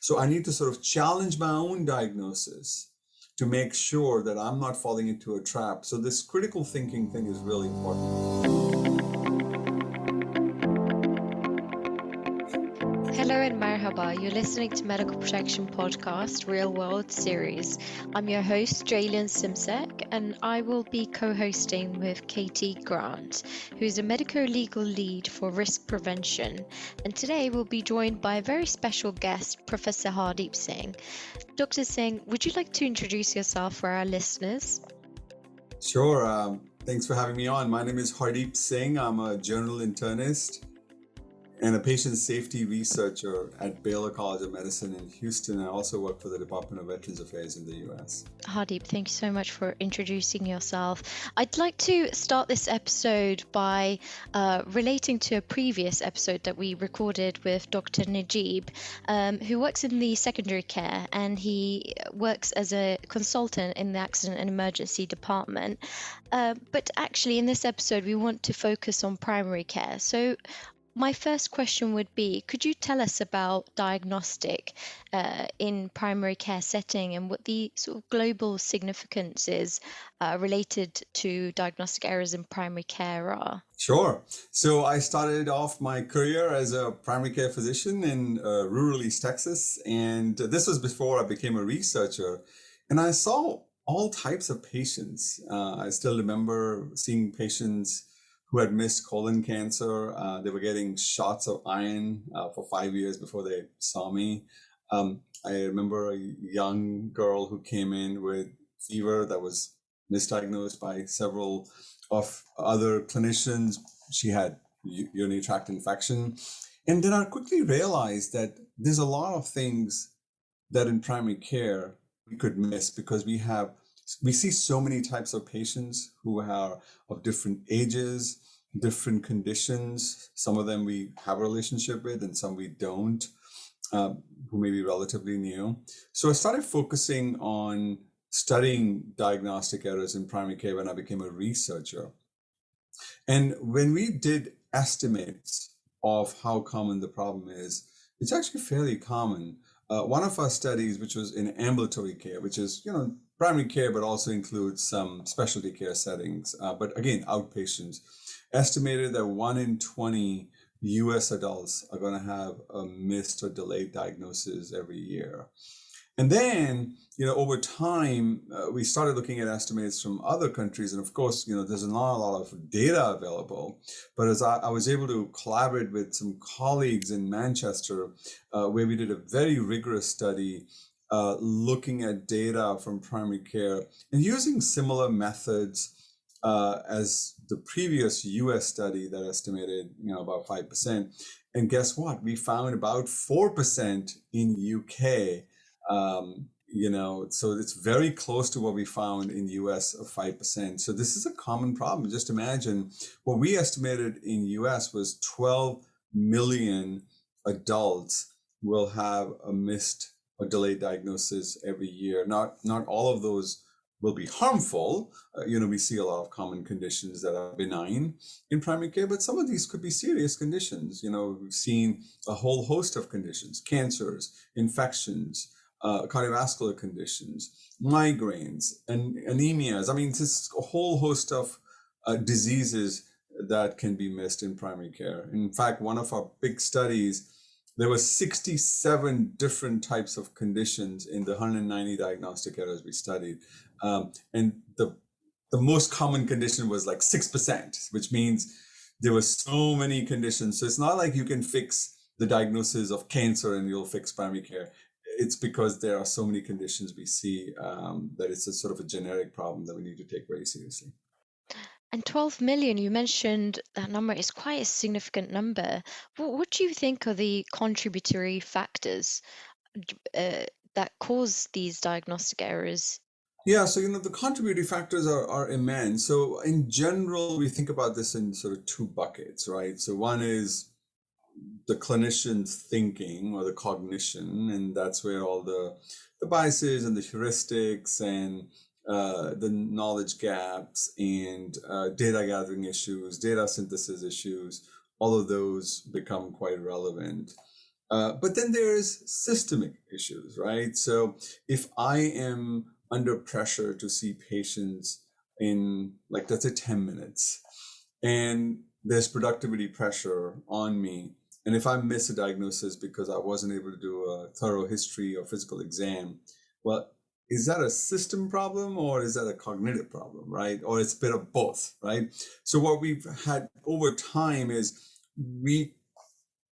So I need to sort of challenge my own diagnosis to make sure that I'm not falling into a trap. So this critical thinking thing is really important. Hello and marhaba. You're listening to Medical Protection Podcast Real World Series. I'm your host, Ceylan Simsek, and I will be co-hosting with Katie Grant, who is a medico-legal lead for risk prevention. And today we'll be joined by a very special guest, Professor Hardeep Singh. Dr. Singh, would you like to introduce yourself for our listeners? Sure. Thanks for having me on. My name is Hardeep Singh. I'm a general internist and a patient safety researcher at Baylor College of Medicine in Houston. I also work for the Department of Veterans Affairs in the U.S. Hardeep, thank you so much for introducing yourself. I'd like to start this episode by relating to a previous episode that we recorded with Dr. Najib, who works in the secondary care, and he works as a consultant in the accident and emergency department. But actually, in this episode, we want to focus on primary care. So my first question would be, could you tell us about Diagnostic in primary care setting and what the sort of global significance is related to diagnostic errors in primary care are? Sure. So I started off my career as a primary care physician in rural East Texas, and this was before I became a researcher. And I saw all types of patients. I still remember seeing patients who had missed colon cancer. They were getting shots of iron for 5 years before they saw me. I remember a young girl who came in with fever that was misdiagnosed by several of other clinicians. She had urinary tract infection. And then I quickly realized that there's a lot of things that in primary care we could miss because we see so many types of patients who are of different ages, different conditions. Some of them we have a relationship with and some we don't, who may be relatively new. So I started focusing on studying diagnostic errors in primary care when I became a researcher. And when we did estimates of how common the problem is, it's actually fairly common. One of our studies, which was in ambulatory care, which is, primary care, but also includes some specialty care settings, but again, outpatients, estimated that 1 in 20 US adults are going to have a missed or delayed diagnosis every year. And then, over time, we started looking at estimates from other countries. And of course, there's not a lot of data available. But as I was able to collaborate with some colleagues in Manchester, where we did a very rigorous study looking at data from primary care and using similar methods as the previous US study that estimated, about 5%. And guess what? We found about 4% in UK. So it's very close to what we found in the US of 5%. So this is a common problem. Just imagine what we estimated in US was 12 million adults will have a missed or delayed diagnosis every year. Not all of those will be harmful. We see a lot of common conditions that are benign in primary care, but some of these could be serious conditions. We've seen a whole host of conditions, cancers, infections, cardiovascular conditions, migraines, and anemias. I mean, this a whole host of diseases that can be missed in primary care. In fact, one of our big studies, there were 67 different types of conditions in the 190 diagnostic errors we studied. And the most common condition was like 6%, which means there were so many conditions. So it's not like you can fix the diagnosis of cancer and you'll fix primary care. It's because there are so many conditions we see that it's a sort of a generic problem that we need to take very seriously. And 12 million, you mentioned that number is quite a significant number. What do you think are the contributory factors that cause these diagnostic errors? Yeah, so the contributing factors are immense. So in general, we think about this in sort of two buckets, right? So one is the clinician's thinking or the cognition, and that's where all the biases and the heuristics and the knowledge gaps and data gathering issues, data synthesis issues, all of those become quite relevant. But then there's systemic issues, right? So if I am under pressure to see patients in, like, let's say 10 minutes, and there's productivity pressure on me, and if I miss a diagnosis because I wasn't able to do a thorough history or physical exam, well, is that a system problem or is that a cognitive problem, right? Or it's a bit of both, right? So what we've had over time is we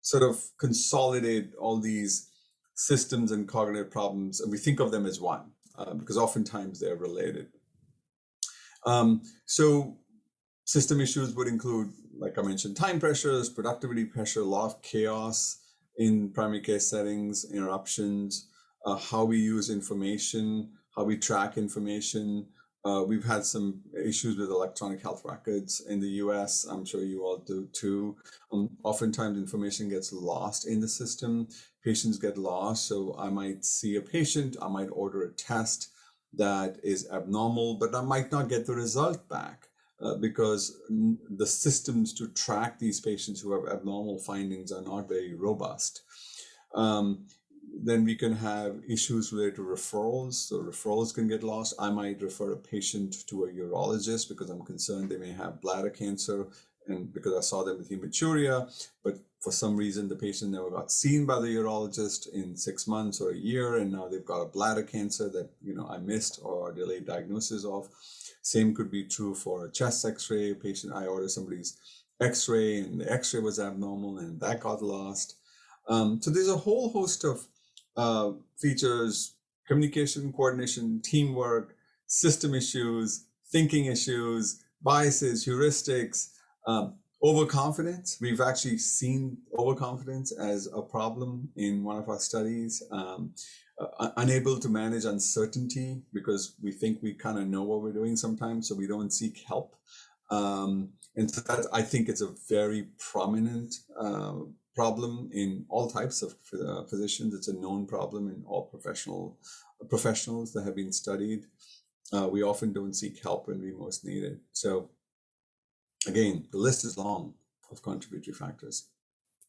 sort of consolidate all these systems and cognitive problems, and we think of them as one, because oftentimes they're related. So system issues would include, like I mentioned, time pressures, productivity pressure, a lot of chaos in primary care settings, interruptions, how we use information, how we track information. We've had some issues with electronic health records in the US. I'm sure you all do too. Oftentimes information gets lost in the system. Patients get lost. So I might see a patient, I might order a test that is abnormal, but I might not get the result back. Because the systems to track these patients who have abnormal findings are not very robust. Then we can have issues related to referrals. So referrals can get lost. I might refer a patient to a urologist because I'm concerned they may have bladder cancer, and because I saw them with hematuria, but for some reason the patient never got seen by the urologist in 6 months or a year, and now they've got a bladder cancer that I missed or delayed diagnosis of. Same could be true for a chest x-ray patient. I ordered somebody's x-ray and the x-ray was abnormal and that got lost. So there's a whole host of features: communication, coordination, teamwork, system issues, thinking issues, biases, heuristics, overconfidence. We've actually seen overconfidence as a problem in one of our studies. Unable to manage uncertainty because we think we kind of know what we're doing sometimes, so we don't seek help. And so that, I think, it's a very prominent problem in all types of physicians. It's a known problem in all professionals that have been studied. We often don't seek help when we most need it. So again, the list is long of contributory factors.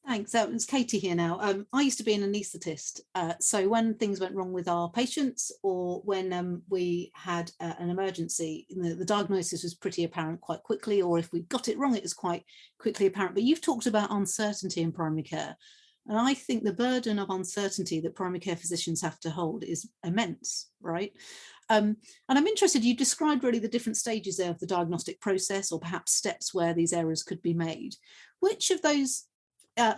Thanks. It's Katie here now. I used to be an anaesthetist. So when things went wrong with our patients, or when we had an emergency, the diagnosis was pretty apparent quite quickly, or if we got it wrong, it was quite quickly apparent. But you've talked about uncertainty in primary care. And I think the burden of uncertainty that primary care physicians have to hold is immense, right? And I'm interested, you described really the different stages there of the diagnostic process, or perhaps steps where these errors could be made. Which of those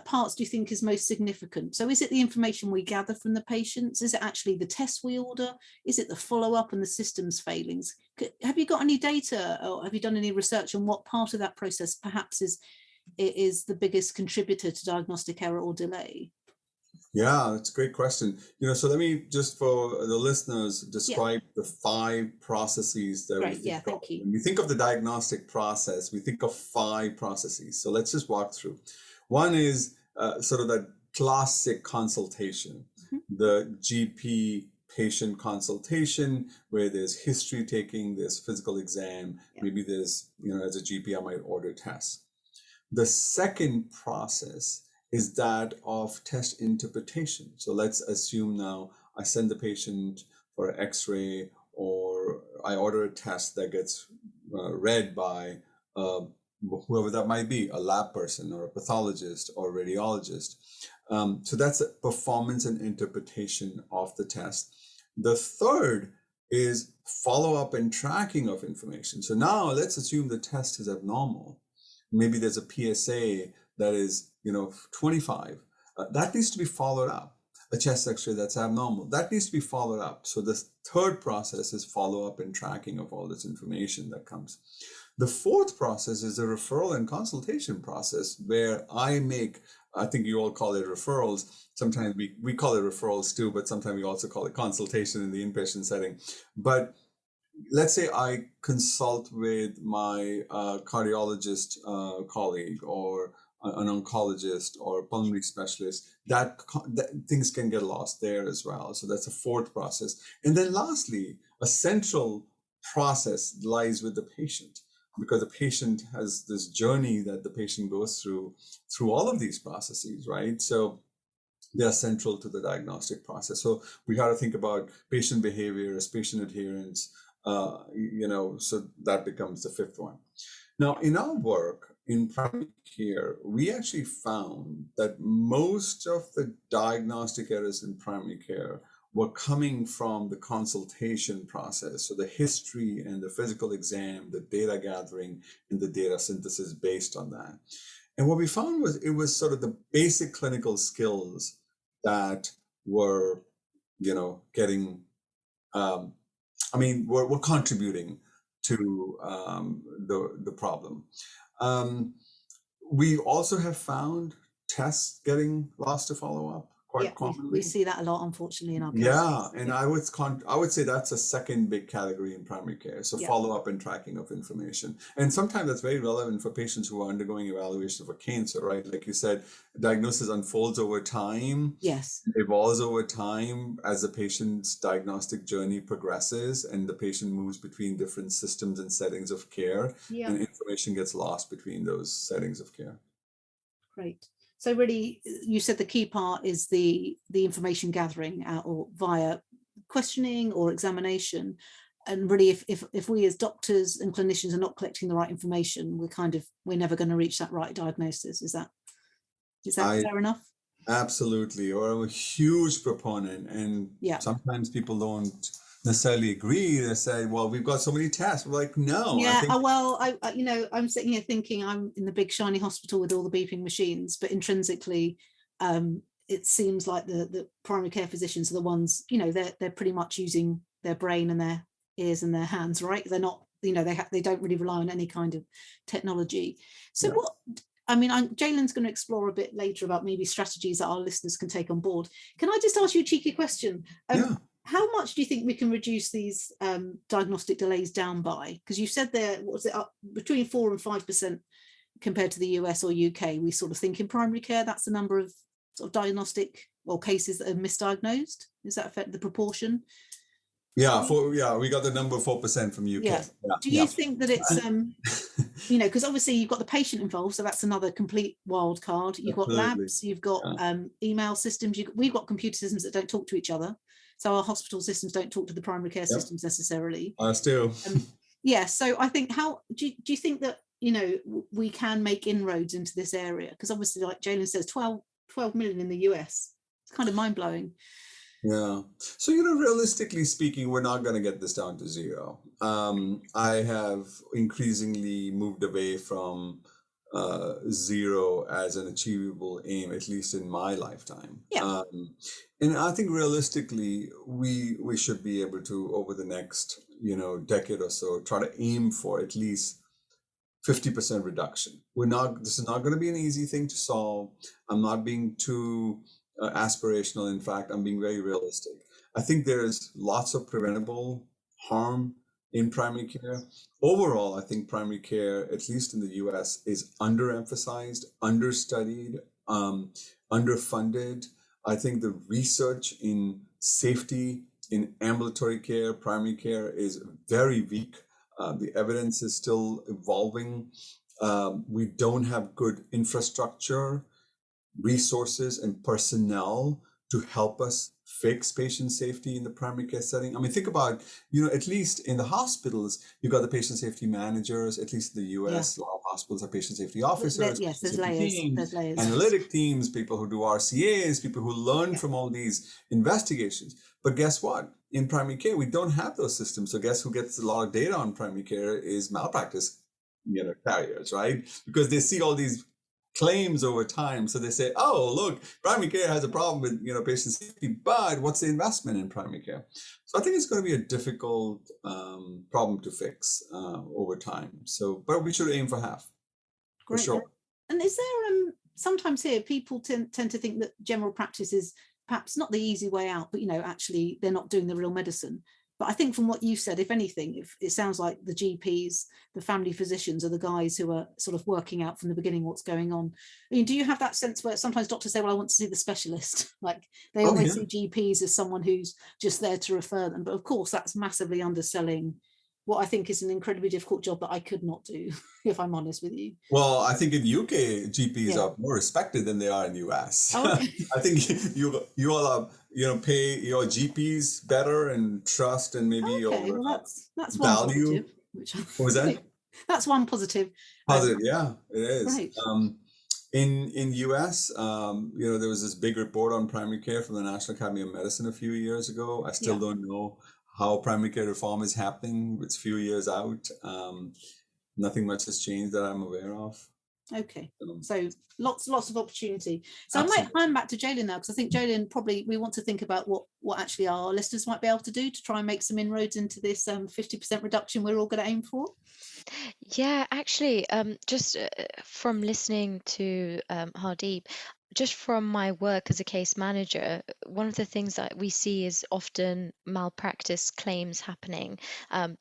parts do you think is most significant? So is it the information we gather from the patients? Is it actually the tests we order? Is it the follow-up and the systems failings? Have you got any data, or have you done any research on what part of that process perhaps is the biggest contributor to diagnostic error or delay? Yeah, that's a great question. So let me just, for the listeners, describe the 5 processes that we think of. When we think of the diagnostic process, we think of 5 processes. So let's just walk through. One is sort of that classic consultation, the GP patient consultation, where there's history taking, there's physical exam, maybe there's, as a GP, I might order tests. The second process is that of test interpretation. So let's assume now I send the patient for an x-ray, or I order a test that gets read by whoever that might be, a lab person or a pathologist or a radiologist. So that's a performance and interpretation of the test. The third is follow-up and tracking of information. So now let's assume the test is abnormal. Maybe there's a PSA that is, 25. That needs to be followed up. A chest x-ray that's abnormal, that needs to be followed up. So the third process is follow-up and tracking of all this information that comes. The fourth process is the referral and consultation process, where I think you all call it referrals. Sometimes we call it referrals too, but sometimes we also call it consultation in the inpatient setting. But let's say I consult with my cardiologist colleague, or an oncologist or pulmonary specialist, that things can get lost there as well. So that's a fourth process. And then lastly, a central process lies with the patient, because the patient has this journey that the patient goes through all of these processes, right? So they're central to the diagnostic process. So we got to think about patient behaviors, patient adherence, so that becomes the fifth one. Now, in our work in primary care, we actually found that most of the diagnostic errors in primary care were coming from the consultation process. So the history and the physical exam, the data gathering, and the data synthesis based on that. And what we found was it was sort of the basic clinical skills that were, getting, were contributing to the problem. We also have found tests getting lost to follow up quite commonly. We see that a lot, unfortunately, in our cases. Yeah, and I would say that's a second big category in primary care. So follow-up and tracking of information. And sometimes that's very relevant for patients who are undergoing evaluation for cancer, right? Like you said, diagnosis unfolds over time. Yes. Evolves over time as the patient's diagnostic journey progresses and the patient moves between different systems and settings of care, and information gets lost between those settings of care. Great. So really, you said the key part is the information gathering or via questioning or examination. And really, if we as doctors and clinicians are not collecting the right information, we're never going to reach that right diagnosis. Is that fair enough? Absolutely. Or I'm a huge proponent, and sometimes people don't necessarily agree. They say, well, we've got so many tests. We're like, no. I'm sitting here thinking I'm in the big shiny hospital with all the beeping machines, but intrinsically it seems like the primary care physicians are the ones, they're pretty much using their brain and their ears and their hands, right? They're not, they don't really rely on any kind of technology. So Ceylan's going to explore a bit later about maybe strategies that our listeners can take on board. Can I just ask you a cheeky question? How much do you think we can reduce these diagnostic delays down by? Because you said there, what was it, up between 4 and 5% compared to the US or UK? We sort of think in primary care, that's the number of sort of diagnostic or cases that are misdiagnosed. Is that affect the proportion? Yeah, we got the number 4% from UK. Yeah. Do you think that it's, because obviously you've got the patient involved, so that's another complete wild card. You've got labs, you've got email systems, we've got computer systems that don't talk to each other. So our hospital systems don't talk to the primary care systems necessarily. Still. So I think do you think that, we can make inroads into this area? Because obviously, like Ceylan says, 12 million in the US. It's kind of mind-blowing. Yeah. So, realistically speaking, we're not going to get this down to zero. I have increasingly moved away from zero as an achievable aim, at least in my lifetime. And I think realistically, we should be able to, over the next, decade or so, try to aim for at least 50% reduction. This is not going to be an easy thing to solve. I'm not being too aspirational. In fact, I'm being very realistic. I think there's lots of preventable harm in primary care. Overall, I think primary care, at least in the US, is underemphasized, understudied, underfunded. I think the research in safety in ambulatory care, primary care, is very weak. The evidence is still evolving. We don't have good infrastructure, resources, and personnel to help us fix patient safety in the primary care setting. I mean, think about, at least in the hospitals, you've got the patient safety managers, at least in the US, a lot of hospitals have patient safety officers, there's layers. analytic teams, people who do RCAs, people who learn from all these investigations. But guess what? In primary care, we don't have those systems. So guess who gets a lot of data on primary care is malpractice carriers, right? Because they see all these claims over time. So they say, oh, look, primary care has a problem with, patient safety, but what's the investment in primary care? So I think it's going to be a difficult problem to fix over time. So, but we should aim for half. Great. For sure. And is there, sometimes here, people tend to think that general practice is perhaps not the easy way out, but, actually they're not doing the real medicine. But I think from what you said, if anything, it sounds like the GPs, the family physicians are the guys who are sort of working out from the beginning what's going on. I mean, do you have that sense where sometimes doctors say, well, I want to see the specialist? Like they always see GPs as someone who's just there to refer them. But of course, that's massively underselling what I think is an incredibly difficult job that I could not do, if I'm honest with you. Well, I think in UK, GPs Yeah. are more respected than they are in US. Oh, okay. I think you all are, pay your GPs better and trust and maybe Okay, your well that's one value. positive, which What was that? that's one positive. Positive, yeah, it is. Right. In US, there was this big report on primary care from the National Academy of Medicine a few years ago. I still Yeah. don't know how primary care reform is happening. It's a few years out. Nothing much has changed that I'm aware of. Okay, so lots of opportunity. So Absolutely. I might hand back to Ceylan now, because I think Ceylan, probably we want to think about what actually our listeners might be able to do to try and make some inroads into this 50% reduction we're all going to aim for. Yeah, actually, just from listening to Hardeep, just from my work as a case manager, one of the things that we see is often malpractice claims happening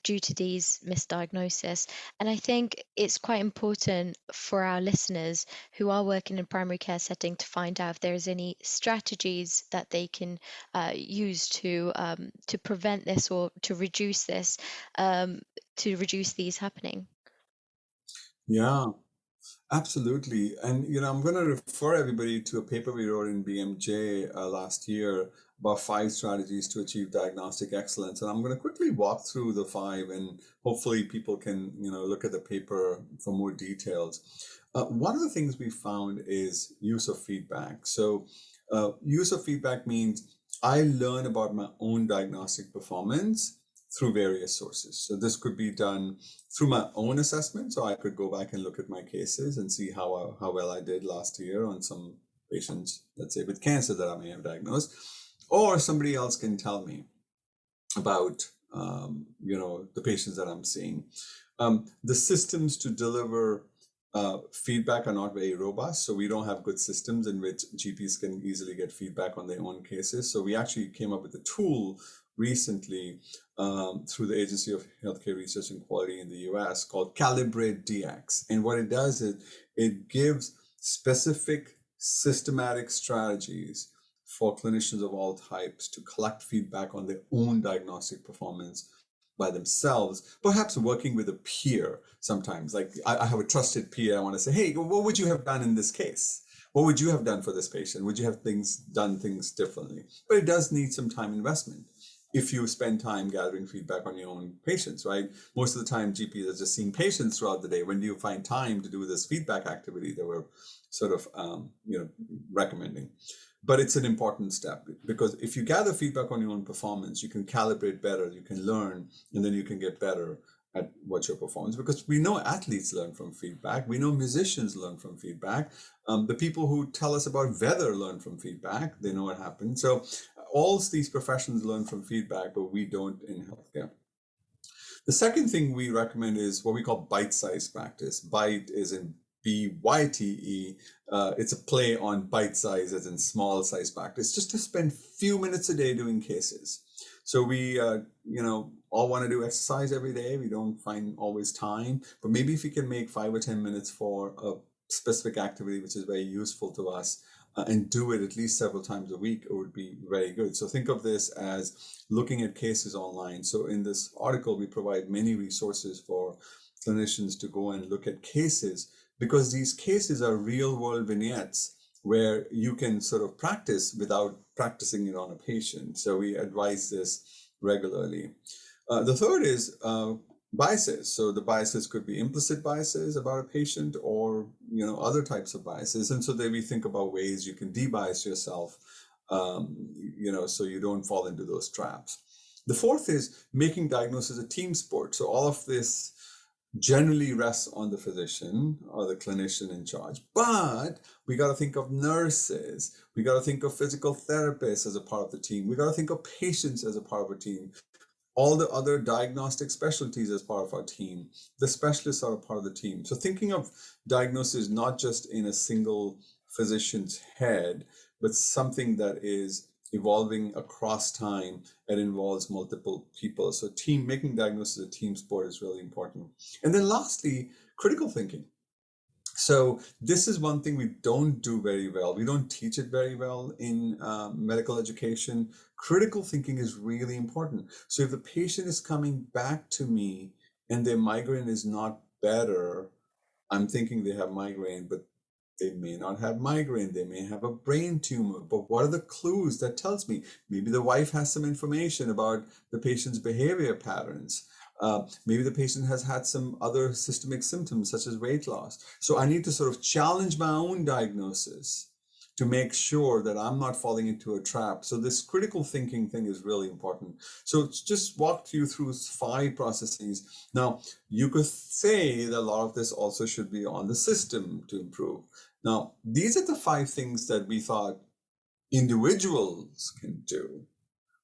due to these misdiagnoses. And I think it's quite important for our listeners who are working in primary care setting to find out if there's any strategies that they can use to prevent this or to reduce this, to reduce these happening. Yeah, absolutely. And, I'm going to refer everybody to a paper we wrote in BMJ last year about 5 strategies to achieve diagnostic excellence. And I'm going to quickly walk through the 5, and hopefully people can, look at the paper for more details. One of the things we found is use of feedback. So use of feedback means I learn about my own diagnostic performance through various sources. So this could be done through my own assessment. So I could go back and look at my cases and see how well I did last year on some patients, let's say with cancer that I may have diagnosed, or somebody else can tell me about, the patients that I'm seeing. The systems to deliver feedback are not very robust. So we don't have good systems in which GPs can easily get feedback on their own cases. So we actually came up with a tool recently through the Agency of Healthcare Research and Quality in the US called Calibrate DX. And what it does is it gives specific systematic strategies for clinicians of all types to collect feedback on their own diagnostic performance by themselves, perhaps working with a peer sometimes. Like I have a trusted peer, I want to say, hey, what would you have done in this case? What would you have done for this patient? Would you have done things differently? But it does need some time investment if you spend time gathering feedback on your own patients, right? Most of the time, GPs are just seeing patients throughout the day. When do you find time to do this feedback activity that we're sort of, recommending? But it's an important step, because if you gather feedback on your own performance, you can calibrate better, you can learn, and then you can get better at what your performance, because we know athletes learn from feedback. We know musicians learn from feedback. The people who tell us about weather learn from feedback. They know what happened. So all these professions learn from feedback, but we don't in healthcare. The second thing we recommend is what we call bite-sized practice. Bite is in BYTE. It's a play on bite size as in small size practice, just to spend few minutes a day doing cases. So we, all want to do exercise every day. We don't find always time, but maybe if you can make 5 or 10 minutes for a specific activity, which is very useful to us, and do it at least several times a week, it would be very good. So think of this as looking at cases online. So in this article, we provide many resources for clinicians to go and look at cases, because these cases are real world vignettes where you can sort of practice without practicing it on a patient. So we advise this regularly. The third is biases. So the biases could be implicit biases about a patient, or other types of biases. And so then we think about ways you can de-bias yourself, so you don't fall into those traps. The fourth is making diagnosis a team sport. So all of this generally rests on the physician or the clinician in charge, but we got to think of nurses, we got to think of physical therapists as a part of the team, we got to think of patients as a part of a team, all the other diagnostic specialties as part of our team, the specialists are a part of the team. So thinking of diagnosis not just in a single physician's head, but something that is evolving across time and involves multiple people. So making diagnosis a team sport is really important. And then lastly, critical thinking. So this is one thing we don't do very well. We don't teach it very well in medical education. Critical thinking is really important. So if the patient is coming back to me and their migraine is not better, I'm thinking they have migraine, but they may not have migraine. They may have a brain tumor. But what are the clues that tells me? Maybe the wife has some information about the patient's behavior patterns. Maybe the patient has had some other systemic symptoms such as weight loss. So I need to sort of challenge my own diagnosis to make sure that I'm not falling into a trap. So this critical thinking thing is really important. So just walked you through 5 processes. Now, you could say that a lot of this also should be on the system to improve. Now, these are the 5 things that we thought individuals can do,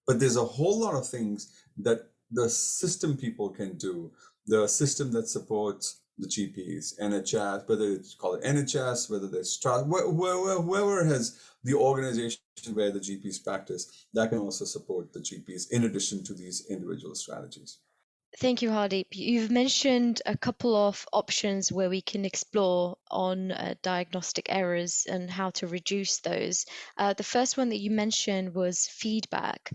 but there's a whole lot of things that the system people can do. The system that supports the GPs, NHS, whether it's called NHS, whether there's whoever has the organization where the GPs practice, that can also support the GPs in addition to these individual strategies. Thank you, Hardeep. You've mentioned a couple of options where we can explore on diagnostic errors and how to reduce those. The first one that you mentioned was feedback.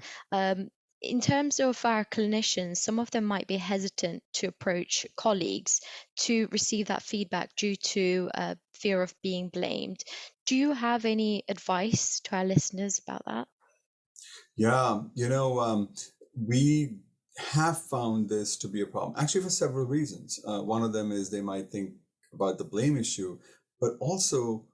In terms of our clinicians, some of them might be hesitant to approach colleagues to receive that feedback due to fear of being blamed. Do you have any advice to our listeners about that? Yeah, we have found this to be a problem, actually, for several reasons. One of them is they might think about the blame issue, but also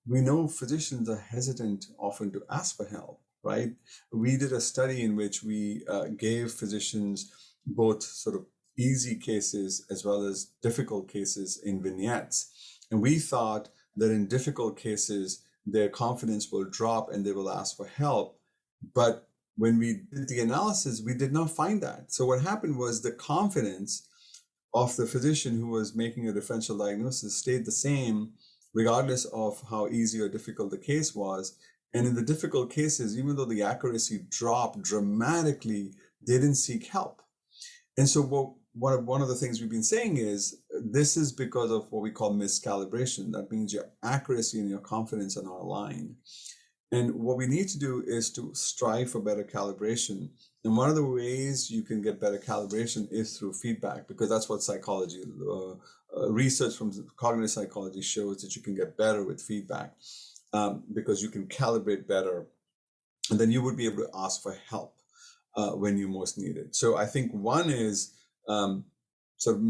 we know physicians are hesitant often to ask for help, right? We did a study in which we gave physicians both sort of easy cases as well as difficult cases in vignettes. And we thought that in difficult cases, their confidence will drop and they will ask for help. But when we did the analysis, we did not find that. So what happened was the confidence of the physician who was making a differential diagnosis stayed the same, regardless of how easy or difficult the case was. And in the difficult cases, even though the accuracy dropped dramatically, they didn't seek help. And so one of the things we've been saying is this is because of what we call miscalibration. That means your accuracy and your confidence are not aligned. And what we need to do is to strive for better calibration. And one of the ways you can get better calibration is through feedback, because that's what psychology, research from cognitive psychology shows that you can get better with feedback, because you can calibrate better. And then you would be able to ask for help when you most need it. So I think one is sort of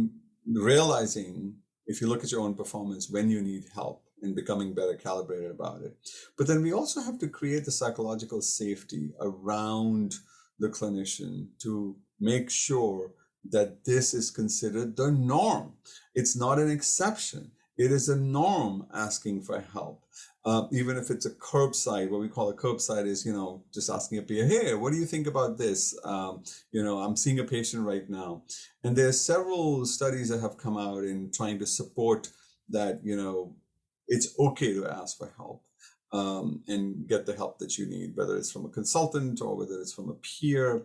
realizing, if you look at your own performance, when you need help, and becoming better calibrated about it. But then we also have to create the psychological safety around the clinician to make sure that this is considered the norm. It's not an exception. It is a norm asking for help. Even if it's a curbside, what we call a curbside is, just asking a peer, hey, what do you think about this? I'm seeing a patient right now. And there's several studies that have come out in trying to support that, it's okay to ask for help and get the help that you need, whether it's from a consultant or whether it's from a peer.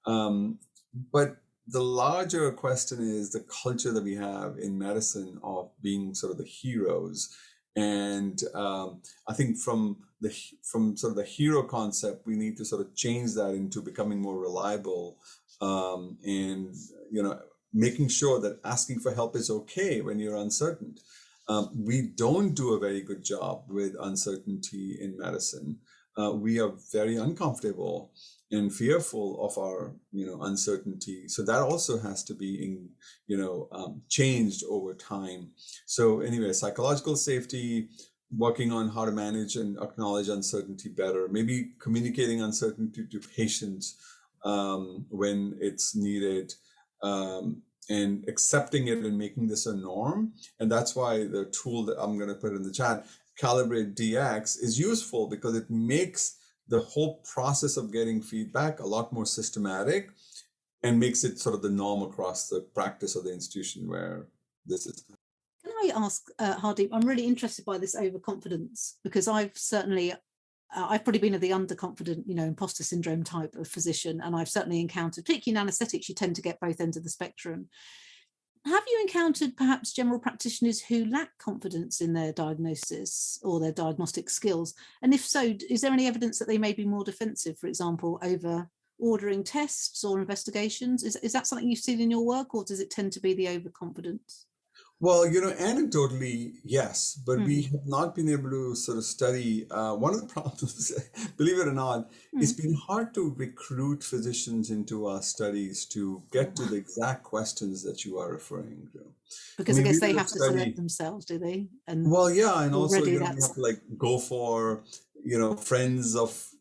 But the larger question is the culture that we have in medicine of being sort of the heroes. And I think from sort of the hero concept, we need to sort of change that into becoming more reliable and, making sure that asking for help is okay when you're uncertain. We don't do a very good job with uncertainty in medicine. We are very uncomfortable and fearful of our, uncertainty. So that also has to be, changed over time. So anyway, psychological safety, working on how to manage and acknowledge uncertainty better, maybe communicating uncertainty to patients when it's needed. And accepting it and making this a norm. And that's why the tool that I'm going to put in the chat, Calibrate DX, is useful, because it makes the whole process of getting feedback a lot more systematic and makes it sort of the norm across the practice of the institution where this is. Can I ask, Hardeep, I'm really interested by this overconfidence, because I've probably been of the underconfident, imposter syndrome type of physician, and I've certainly encountered, particularly in anaesthetics, you tend to get both ends of the spectrum. have you encountered perhaps general practitioners who lack confidence in their diagnosis or their diagnostic skills? And if so, is there any evidence that they may be more defensive, for example, over ordering tests or investigations? Is that something you've seen in your work, or does it tend to be the overconfidence? Well, anecdotally, yes, but we Mm. have not been able to sort of study. One of the problems, believe it or not, it's Mm. been hard to recruit physicians into our studies to get to the exact questions that you are referring to. I Because I mean, we guess they did a have to select study. themselves, do they? And Well, yeah, and also, already we have that's, to like go for, friends of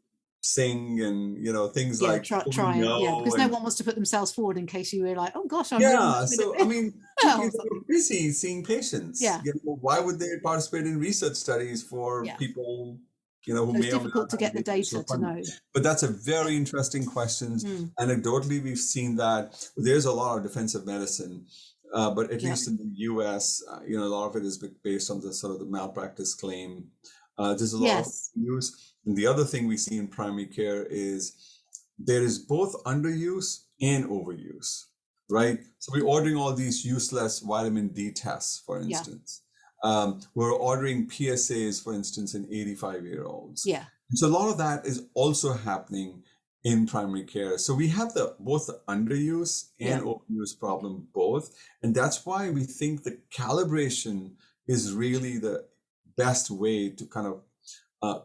Singh and, things yeah, like try, people we it. Yeah, know. because no one wants to put themselves forward in case you were like, oh gosh, I'm really Yeah, not good at so I this. mean, Oh, GPs are busy seeing patients. yeah, Why would they participate in research studies for yeah. people, who So it's may or may not difficult to have get the the additional data to funding? know. But that's a very Yeah. interesting question. Mm. Anecdotally, we've seen that there's a lot of defensive medicine, but at Yeah. least in the US, a lot of it is based on the sort of the malpractice claim. There's a lot of Yes. use. And the other thing we see in primary care is there is both underuse and overuse, right? So we're ordering all these useless vitamin D tests, for Yeah. instance. We're ordering PSAs, for instance, in 85-year-olds. Yeah. So a lot of that is also happening in primary care. So we have both the underuse and overuse problem both. And that's why we think the calibration is really the best way to kind of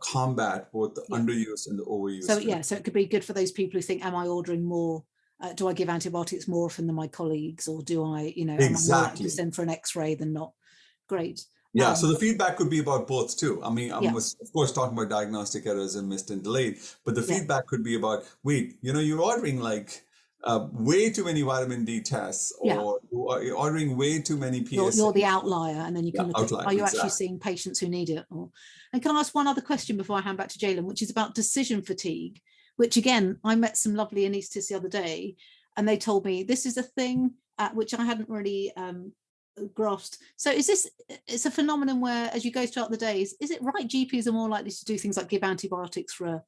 combat both the underuse and the overuse. So so it could be good for those people who think, am I ordering more? Do I give antibiotics more often than my colleagues, or do I, am I more likely to send for an X-ray than not? Great. Yeah, so the feedback could be about both too. I mean, I was of course talking about diagnostic errors and missed and delayed, but the feedback could be about, wait, you're ordering like way too many vitamin D tests, or you're ordering way too many PSA. You're the outlier, and then you can look outlier, at, are you actually seeing patients who need it? And can I ask one other question before I hand back to Ceylan, which is about decision fatigue, which again, I met some lovely anaesthetists the other day, and they told me this is a thing which I hadn't really grasped. So it's a phenomenon where as you go throughout the days, is it right GPs are more likely to do things like give antibiotics for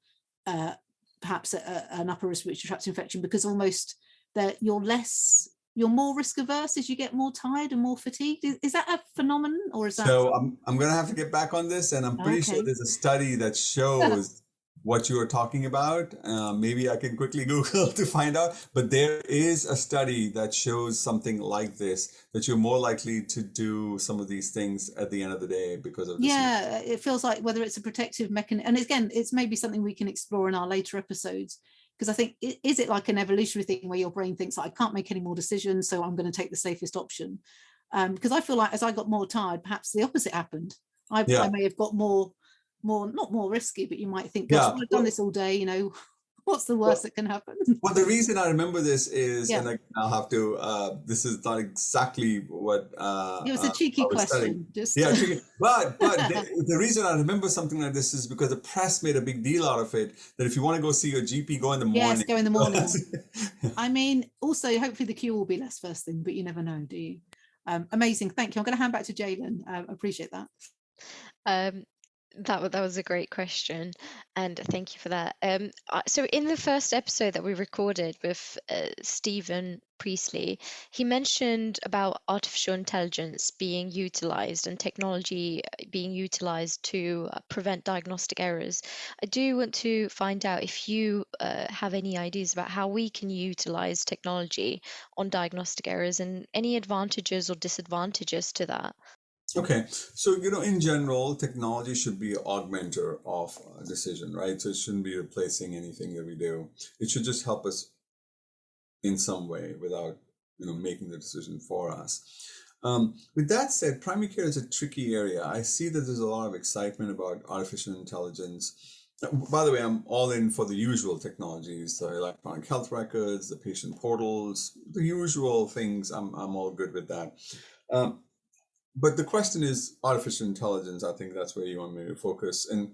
perhaps an upper respiratory tract infection, because almost that you're more risk averse as you get more tired and more fatigued? Is that a phenomenon, or is that? So I'm going to have to get back on this, and I'm pretty sure there's a study that shows what you were talking about. Maybe I can quickly Google to find out, but there is a study that shows something like this, that you're more likely to do some of these things at the end of the day because of this. Yeah, it feels like whether it's a protective mechanism, and again, it's maybe something we can explore in our later episodes, because I think, is it like an evolutionary thing where your brain thinks, I can't make any more decisions, so I'm going to take the safest option? Because I feel like as I got more tired, perhaps the opposite happened. I may have got more not more risky, but you might think, gosh, I've done this all day, what's the worst that can happen? Well, the reason I remember this is, and I'll have to, this is not exactly what it was a cheeky question. Tricky. But the reason I remember something like this is because the press made a big deal out of it, that if you want to go see your GP, go in the morning. Yes, go in the morning. I mean, also, hopefully the queue will be less first thing, but you never know, do you? Amazing. Thank you. I'm going to hand back to Ceylan. I appreciate that. That was a great question, and thank you for that. So in the first episode that we recorded with Stephen Priestley, he mentioned about artificial intelligence being utilized and technology being utilized to prevent diagnostic errors. I do want to find out if you have any ideas about how we can utilize technology on diagnostic errors, and any advantages or disadvantages to that. Okay, so in general, technology should be an augmenter of a decision, right? So it shouldn't be replacing anything that we do. It should just help us in some way without making the decision for us. With that said, primary care is a tricky area. I see that there's a lot of excitement about artificial intelligence. By the way, I'm all in for the usual technologies, the electronic health records, the patient portals, the usual things. I'm all good with that. But the question is artificial intelligence. I think that's where you want me to focus. And,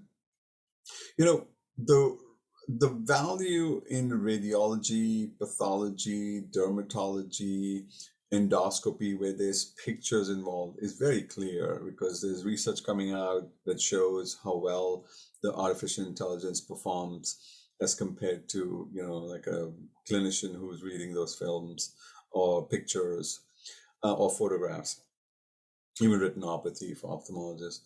the value in radiology, pathology, dermatology, endoscopy, where there's pictures involved, is very clear, because there's research coming out that shows how well the artificial intelligence performs as compared to, like a clinician who's reading those films or pictures. or photographs, even retinopathy for ophthalmologists.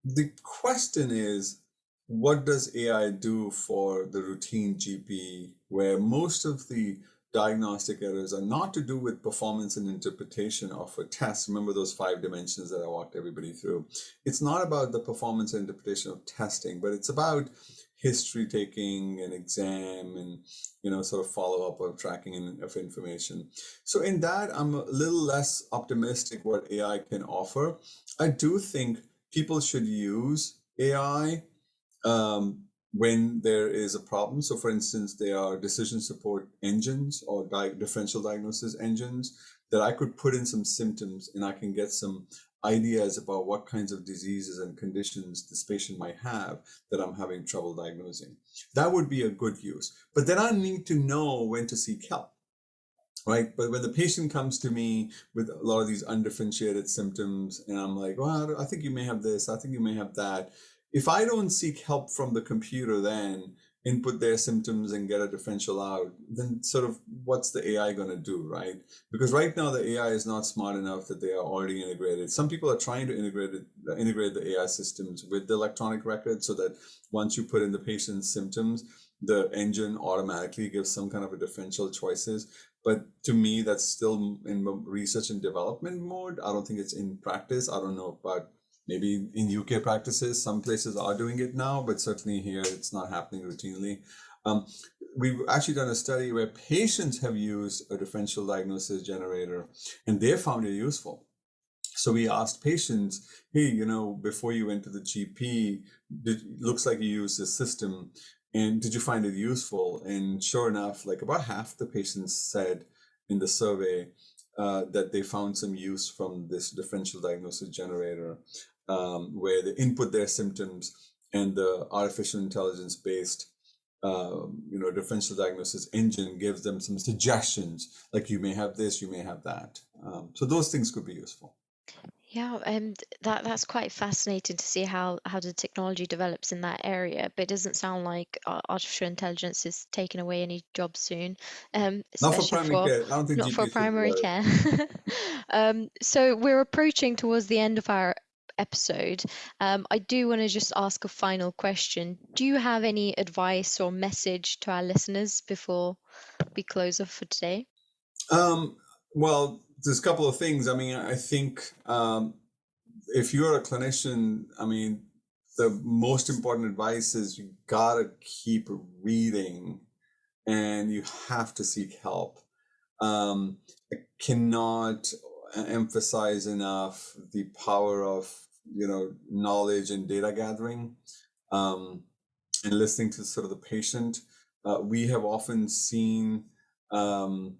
The question is, what does AI do for the routine GP, where most of the diagnostic errors are not to do with performance and interpretation of a test? Remember those 5 dimensions that I walked everybody through. It's not about the performance and interpretation of testing, but it's about history taking and exam and sort of follow-up or tracking of information. So in that, I'm a little less optimistic what AI can offer. I do think people should use AI when there is a problem. So for instance, there are decision support engines or differential diagnosis engines that I could put in some symptoms and I can get some ideas about what kinds of diseases and conditions this patient might have that I'm having trouble diagnosing. That would be a good use. But then I need to know when to seek help. Right. But when the patient comes to me with a lot of these undifferentiated symptoms, and I'm like, well, I think you may have this, I think you may have that. If I don't seek help from the computer, then input their symptoms and get a differential out, then sort of what's the AI going to do, right? Because right now the AI is not smart enough that they are already integrated. Some people are trying to integrate the AI systems with the electronic record so that once you put in the patient's symptoms, the engine automatically gives some kind of a differential choices. But to me, that's still in research and development mode. I don't think it's in practice. I don't know about maybe in UK practices, some places are doing it now, but certainly here it's not happening routinely. We've actually done a study where patients have used a differential diagnosis generator and they found it useful. So we asked patients, hey, before you went to the GP, looks like you used this system. And did you find it useful? And sure enough, like about half the patients said in the survey that they found some use from this differential diagnosis generator, where they input their symptoms and the artificial intelligence based differential diagnosis engine gives them some suggestions, like you may have this, you may have that. So those things could be useful. Yeah, and that's quite fascinating to see how the technology develops in that area. But it doesn't sound like artificial intelligence is taking away any jobs soon, Not for especially primary care. I don't think not for GP should primary worry. care. So we're approaching towards the end of our episode. I do want to just ask a final question. Do you have any advice or message to our listeners before we close off for today? Well, there's a couple of things. I mean, I think if you're a clinician, I mean, the most important advice is you gotta keep reading and you have to seek help. I cannot emphasize enough the power of knowledge and data gathering and listening to sort of the patient. We have often seen, and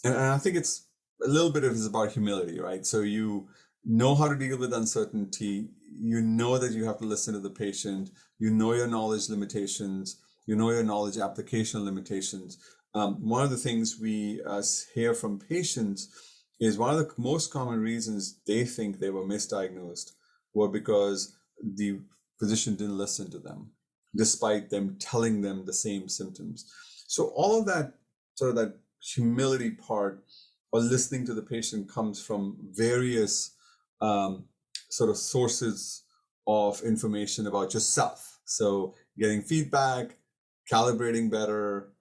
I think it's a little bit of it's about humility, right? So you know how to deal with uncertainty. You know that you have to listen to the patient. You know your knowledge limitations. You know your knowledge application limitations. One of the things we hear from patients is one of the most common reasons they think they were misdiagnosed were because the physician didn't listen to them, despite them telling them the same symptoms. So all of that, sort of that humility part or listening to the patient, comes from various sort of sources of information about yourself. So getting feedback, calibrating better,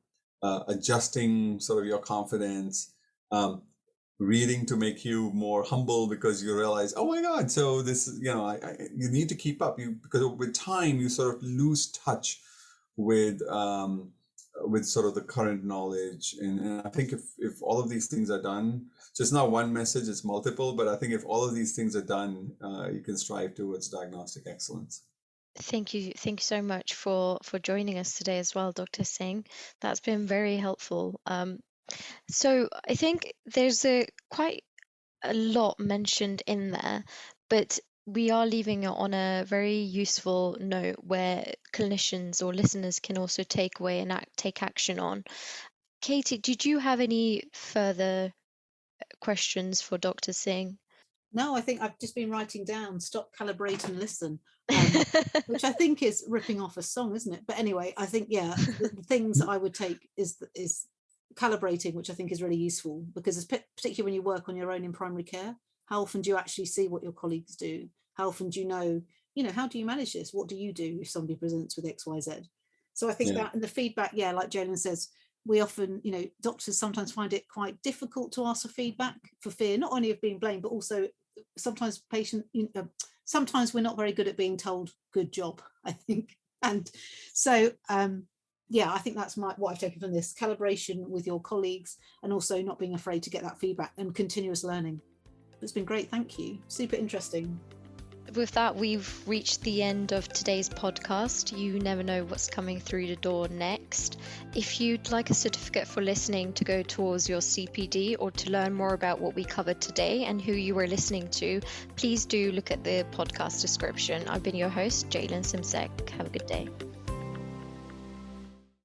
adjusting sort of your confidence, reading to make you more humble because you realize, oh my God, so this, you need to keep up. Because with time you sort of lose touch with sort of the current knowledge. And I think if all of these things are done, so it's not one message, it's multiple, but I think if all of these things are done, you can strive towards diagnostic excellence. Thank you so much for joining us today as well, Dr. Singh. That's been very helpful. So I think there's quite a lot mentioned in there, but we are leaving it on a very useful note where clinicians or listeners can also take away and take action on. Katie, did you have any further questions for Dr. Singh? No, I think I've just been writing down, stop, calibrate and listen, which I think is ripping off a song, isn't it? But anyway, I think, yeah, the things I would take is calibrating, which I think is really useful, because particularly when you work on your own in primary care, how often do you actually see what your colleagues do? How often do you know, how do you manage this? What do you do if somebody presents with XYZ? So I think that, and the feedback, like Ceylan says, we often, doctors sometimes find it quite difficult to ask for feedback for fear not only of being blamed, but also sometimes sometimes we're not very good at being told good job, I think. And so I think that's what I've taken from this: calibration with your colleagues, and also not being afraid to get that feedback and continuous learning. It's been great, thank you. Super interesting. With that, we've reached the end of today's podcast. You never know what's coming through the door next. If you'd like a certificate for listening to go towards your CPD, or to learn more about what we covered today and who you were listening to, please do look at the podcast description. I've been your host, Ceylan Simsek. Have a good day.